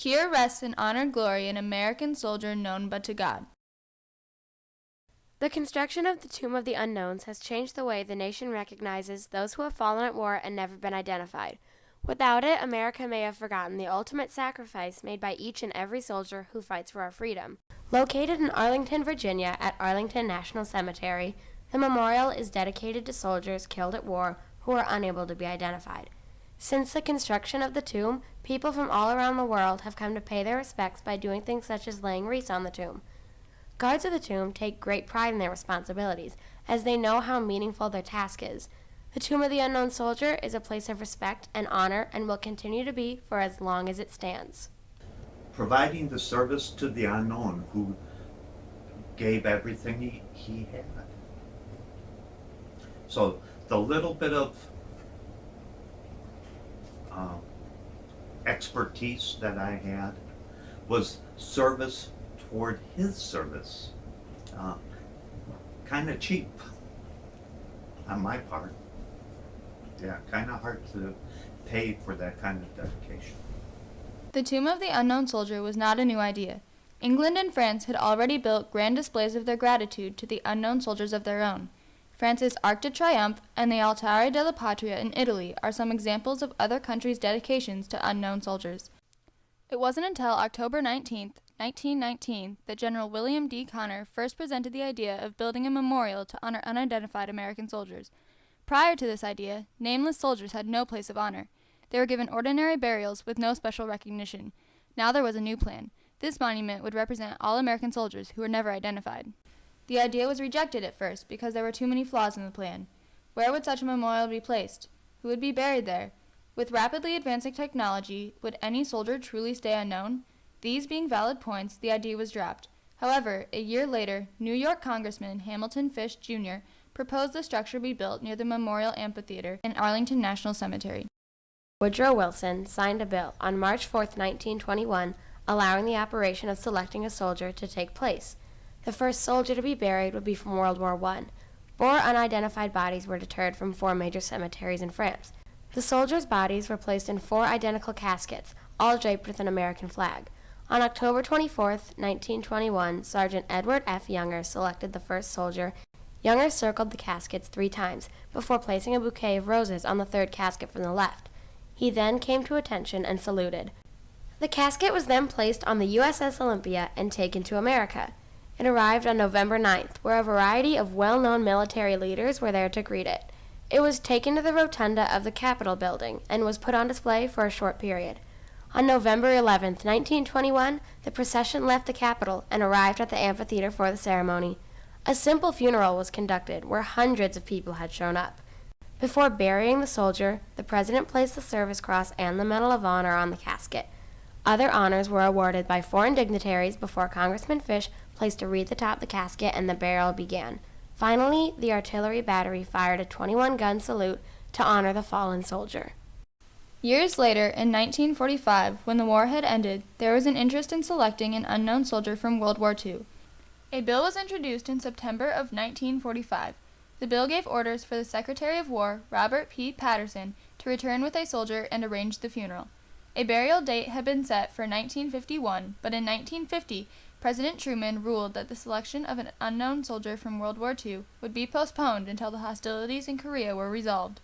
Here rests in honored glory an American soldier known but to God. The construction of the Tomb of the Unknowns has changed the way the nation recognizes those who have fallen at war and never been identified. Without it, America may have forgotten the ultimate sacrifice made by each and every soldier who fights for our freedom. Located in Arlington, Virginia, at Arlington National Cemetery, the memorial is dedicated to soldiers killed at war who are unable to be identified. Since the construction of the tomb, people from all around the world have come to pay their respects by doing things such as laying wreaths on the tomb. Guards of the tomb take great pride in their responsibilities, as they know how meaningful their task is. The Tomb of the Unknown Soldier is a place of respect and honor and will continue to be for as long as it stands. Providing the service to the unknown who gave everything he had. So the little bit of expertise that I had was service toward his service. Kind of cheap on my part. Yeah, kind of hard to pay for that kind of dedication. The Tomb of the Unknown Soldier was not a new idea. England and France had already built grand displays of their gratitude to the unknown soldiers of their own. France's Arc de Triomphe and the Altare della Patria in Italy are some examples of other countries' dedications to unknown soldiers. It wasn't until October 19, 1919, that General William D. Connor first presented the idea of building a memorial to honor unidentified American soldiers. Prior to this idea, nameless soldiers had no place of honor. They were given ordinary burials with no special recognition. Now there was a new plan. This monument would represent all American soldiers who were never identified. The idea was rejected at first because there were too many flaws in the plan. Where would such a memorial be placed? Who would be buried there? With rapidly advancing technology, would any soldier truly stay unknown? These being valid points, the idea was dropped. However, a year later, New York Congressman Hamilton Fish, Jr. proposed the structure be built near the Memorial Amphitheater in Arlington National Cemetery. Woodrow Wilson signed a bill on March 4, 1921, allowing the operation of selecting a soldier to take place. The first soldier to be buried would be from World War I. 4 unidentified bodies were deterred from 4 major cemeteries in France. The soldiers' bodies were placed in 4 identical caskets, all draped with an American flag. On October 24, 1921, Sergeant Edward F. Younger selected the first soldier. Younger circled the caskets 3 times before placing a bouquet of roses on the 3rd casket from the left. He then came to attention and saluted. The casket was then placed on the USS Olympia and taken to America. It arrived on November 9th, where a variety of well-known military leaders were there to greet it. It was taken to the rotunda of the Capitol building and was put on display for a short period. On November 11, 1921, the procession left the Capitol and arrived at the amphitheater for the ceremony. A simple funeral was conducted where hundreds of people had shown up. Before burying the soldier, the President placed the Service Cross and the Medal of Honor on the casket. Other honors were awarded by foreign dignitaries before Congressman Fish placed a wreath atop the casket and the burial began. Finally, the artillery battery fired a 21-gun salute to honor the fallen soldier. Years later, in 1945, when the war had ended, there was an interest in selecting an unknown soldier from World War II. A bill was introduced in September of 1945. The bill gave orders for the Secretary of War, Robert P. Patterson, to return with a soldier and arrange the funeral. A burial date had been set for 1951, but in 1950, President Truman ruled that the selection of an unknown soldier from World War II would be postponed until the hostilities in Korea were resolved.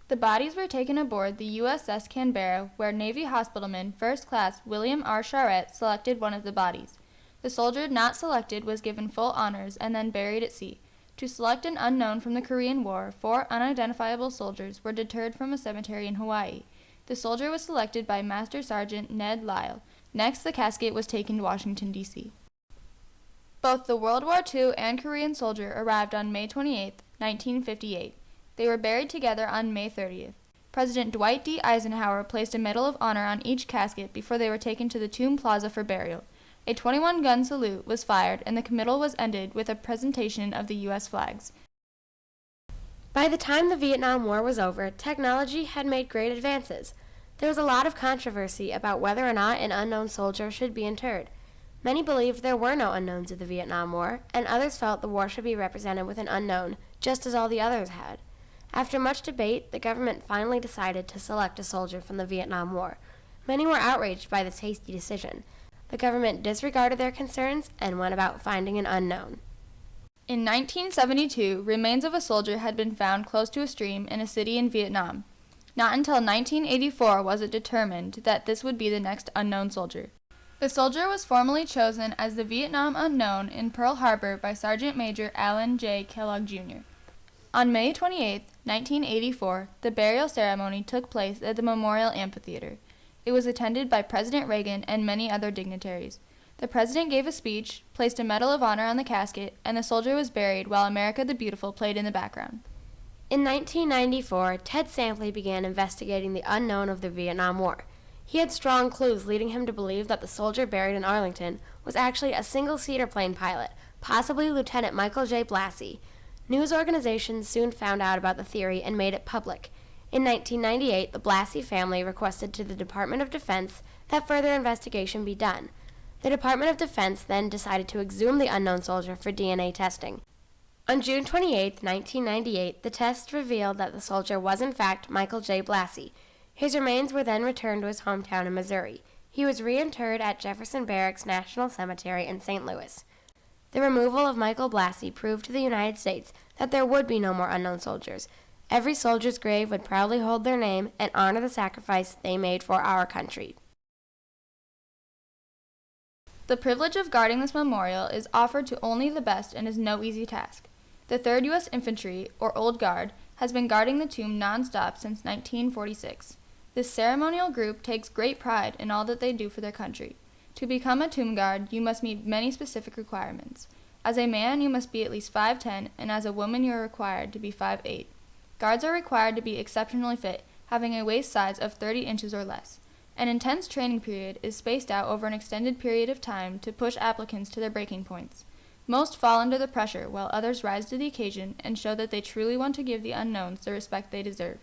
The bodies were taken aboard the USS Canberra, where Navy hospitalman First Class William R. Charette selected one of the bodies. The soldier not selected was given full honors and then buried at sea. To select an unknown from the Korean War, 4 unidentifiable soldiers were deterred from a cemetery in Hawaii. The soldier was selected by Master Sergeant Ned Lyle. Next, the casket was taken to Washington, D.C. Both the World War II and Korean soldier arrived on May 28, 1958. They were buried together on May 30th. President Dwight D. Eisenhower placed a Medal of Honor on each casket before they were taken to the Tomb Plaza for burial. A 21-gun salute was fired, and the committal was ended with a presentation of the U.S. flags. By the time the Vietnam War was over, technology had made great advances. There was a lot of controversy about whether or not an unknown soldier should be interred. Many believed there were no unknowns of the Vietnam War, and others felt the war should be represented with an unknown, just as all the others had. After much debate, the government finally decided to select a soldier from the Vietnam War. Many were outraged by this hasty decision. The government disregarded their concerns and went about finding an unknown. In 1972, remains of a soldier had been found close to a stream in a city in Vietnam. Not until 1984 was it determined that this would be the next unknown soldier. The soldier was formally chosen as the Vietnam Unknown in Pearl Harbor by Sergeant Major Alan J. Kellogg, Jr. On May 28, 1984, the burial ceremony took place at the Memorial Amphitheater. It was attended by President Reagan and many other dignitaries. The president gave a speech, placed a Medal of Honor on the casket, and the soldier was buried while America the Beautiful played in the background. In 1994, Ted Sampley began investigating the unknown of the Vietnam War. He had strong clues leading him to believe that the soldier buried in Arlington was actually a single-seater plane pilot, possibly Lieutenant Michael J. Blassie. News organizations soon found out about the theory and made it public. In 1998, the Blassie family requested to the Department of Defense that further investigation be done. The Department of Defense then decided to exhume the unknown soldier for DNA testing. On June 28, 1998, the test revealed that the soldier was in fact Michael J. Blassie. His remains were then returned to his hometown in Missouri. He was reinterred at Jefferson Barracks National Cemetery in St. Louis. The removal of Michael Blassie proved to the United States that there would be no more unknown soldiers. Every soldier's grave would proudly hold their name and honor the sacrifice they made for our country. The privilege of guarding this memorial is offered to only the best and is no easy task. The 3rd U.S. Infantry, or Old Guard, has been guarding the tomb nonstop since 1946. This ceremonial group takes great pride in all that they do for their country. To become a tomb guard, you must meet many specific requirements. As a man, you must be at least 5'10", and as a woman, you are required to be 5'8". Guards are required to be exceptionally fit, having a waist size of 30 inches or less. An intense training period is spaced out over an extended period of time to push applicants to their breaking points. Most fall under the pressure, while others rise to the occasion and show that they truly want to give the unknowns the respect they deserve.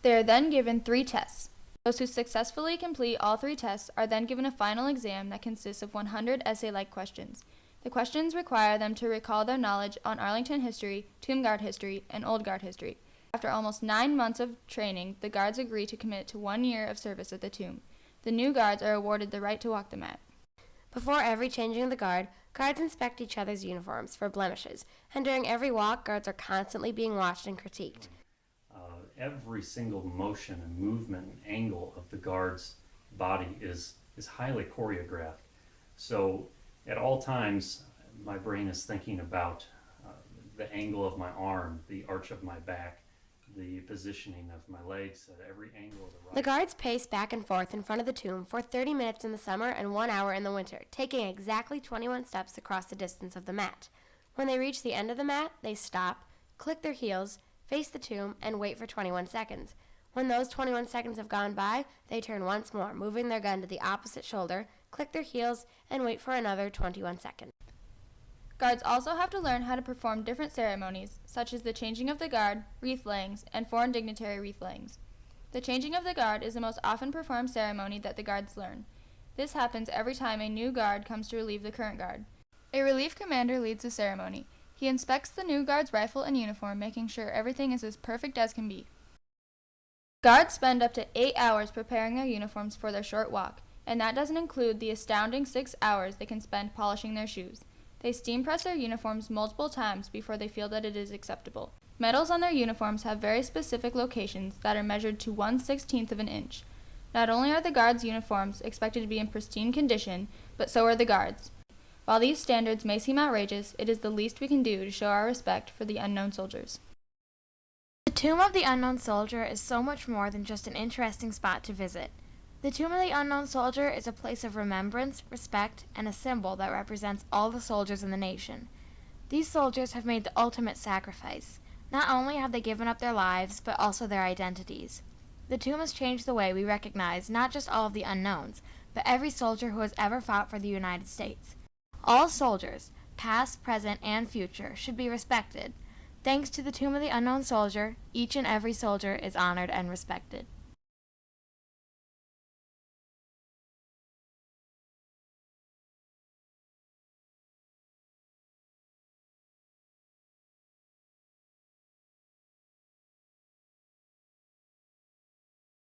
They are then given 3 tests. Those who successfully complete all 3 tests are then given a final exam that consists of 100 essay-like questions. The questions require them to recall their knowledge on Arlington history, Tomb Guard history, and Old Guard history. After almost 9 months of training, the guards agree to commit to 1 year of service at the tomb. The new guards are awarded the right to walk the mat. Before every changing of the guard, guards inspect each other's uniforms for blemishes, and during every walk, guards are constantly being watched and critiqued. Every single motion and movement and angle of the guard's body is highly choreographed. So at all times, my brain is thinking about the angle of my arm, the arch of my back, the positioning of my legs at every angle of the right. The guards pace back and forth in front of the tomb for 30 minutes in the summer and 1 hour in the winter, taking exactly 21 steps across the distance of the mat. When they reach the end of the mat, they stop, click their heels, face the tomb, and wait for 21 seconds. When those 21 seconds have gone by, they turn once more, moving their gun to the opposite shoulder, click their heels, and wait for another 21 seconds. Guards also have to learn how to perform different ceremonies, such as the changing of the guard, wreath layings, and foreign dignitary wreath layings. The changing of the guard is the most often performed ceremony that the guards learn. This happens every time a new guard comes to relieve the current guard. A relief commander leads the ceremony. He inspects the new guard's rifle and uniform, making sure everything is as perfect as can be. Guards spend up to 8 hours preparing their uniforms for their short walk, and that doesn't include the astounding 6 hours they can spend polishing their shoes. They steam press their uniforms multiple times before they feel that it is acceptable. Medals on their uniforms have very specific locations that are measured to 1/16 of an inch. Not only are the guards' uniforms expected to be in pristine condition, but so are the guards. While these standards may seem outrageous, it is the least we can do to show our respect for the unknown soldiers. The Tomb of the Unknown Soldier is so much more than just an interesting spot to visit. The Tomb of the Unknown Soldier is a place of remembrance, respect, and a symbol that represents all the soldiers in the nation. These soldiers have made the ultimate sacrifice. Not only have they given up their lives, but also their identities. The tomb has changed the way we recognize not just all of the unknowns, but every soldier who has ever fought for the United States. All soldiers, past, present, and future, should be respected. Thanks to the Tomb of the Unknown Soldier, each and every soldier is honored and respected.